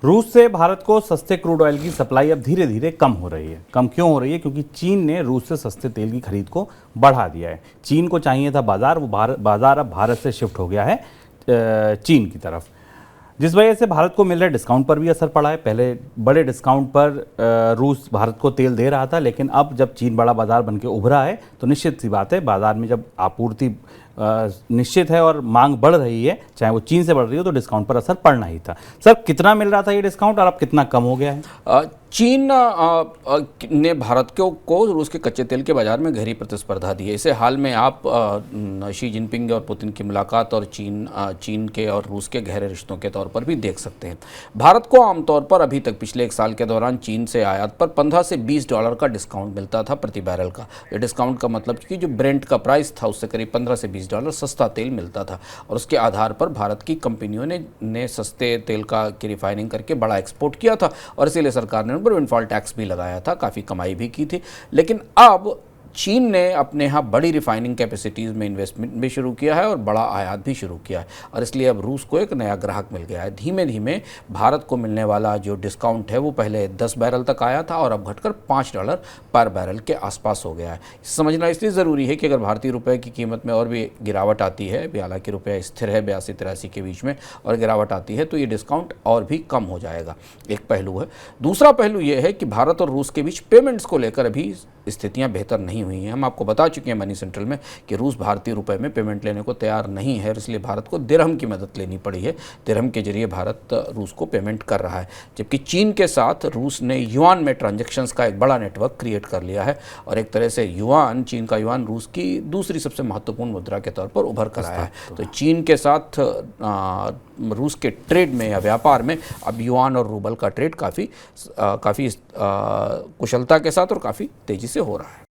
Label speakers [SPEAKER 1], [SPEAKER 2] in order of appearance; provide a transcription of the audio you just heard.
[SPEAKER 1] रूस से भारत को सस्ते क्रूड ऑयल की सप्लाई अब धीरे धीरे कम हो रही है। कम क्यों हो रही है? क्योंकि चीन ने रूस से सस्ते तेल की खरीद को बढ़ा दिया है। चीन को चाहिए था बाजार, वो बाजार अब भारत से शिफ्ट हो गया है चीन की तरफ, जिस वजह से भारत को मिल रहे डिस्काउंट पर भी असर पड़ा है। पहले बड़े डिस्काउंट पर रूस भारत को तेल दे रहा था, लेकिन अब जब चीन बड़ा बाजार बन के उभरा है तो निश्चित सी बात है, बाजार में जब आपूर्ति निश्चित है और मांग बढ़ रही है, चाहे वो चीन से बढ़ रही हो, तो डिस्काउंट पर असर पड़ना ही था। सर, कितना मिल रहा था ये डिस्काउंट और अब कितना कम हो गया है?
[SPEAKER 2] चीन ने भारत को रूस के कच्चे तेल के बाजार में गहरी प्रतिस्पर्धा दी है। इसे हाल में आप शी जिनपिंग और पुतिन की मुलाकात और चीन के और रूस के गहरे रिश्तों के तौर पर भी देख सकते हैं। भारत को आमतौर पर अभी तक पिछले एक साल के दौरान चीन से आयात पर 15 से $20 का डिस्काउंट मिलता था प्रति बैरल का। ये डिस्काउंट का मतलब कि जो ब्रेंट का प्राइस था उससे करीब 15 से $20 सस्ता तेल मिलता था, और उसके आधार पर भारत की कंपनियों ने सस्ते तेल की रिफाइनिंग करके बड़ा एक्सपोर्ट किया था, और इसीलिए सरकार ने उन पर विंडफॉल टैक्स भी लगाया था, काफ़ी कमाई भी की थी। लेकिन अब चीन ने अपने यहाँ बड़ी रिफाइनिंग कैपेसिटीज़ में इन्वेस्टमेंट भी शुरू किया है और बड़ा आयात भी शुरू किया है, और इसलिए अब रूस को एक नया ग्राहक मिल गया है। धीमे धीमे भारत को मिलने वाला जो डिस्काउंट है वो पहले 10 बैरल तक आया था और अब घटकर $5 पर बैरल के आसपास हो गया है। समझना इसलिए ज़रूरी है कि अगर भारतीय रुपये की कीमत में और भी गिरावट आती है, हालांकि रुपया स्थिर है 82-83 के बीच में, और गिरावट आती है तो ये डिस्काउंट और भी कम हो जाएगा। एक पहलू है। दूसरा पहलू ये है कि भारत और रूस के बीच पेमेंट्स को लेकर अभी स्थितियाँ बेहतर नहीं हुई हैं। हम आपको बता चुके हैं मनी सेंट्रल में कि रूस भारतीय रुपए में पेमेंट लेने को तैयार नहीं है, इसलिए भारत को दिरहम की मदद लेनी पड़ी है। दिरहम के जरिए भारत रूस को पेमेंट कर रहा है, जबकि चीन के साथ रूस ने युआन में ट्रांजैक्शंस का एक बड़ा नेटवर्क क्रिएट कर लिया है, और एक तरह से युआन, चीन का युआन रूस की दूसरी सबसे महत्वपूर्ण मुद्रा के तौर पर उभर कर आया है। तो चीन के साथ रूस के ट्रेड में या व्यापार में अब युआन और रूबल का ट्रेड काफ़ी कुशलता के साथ और काफ़ी तेज़ी से हो रहा है।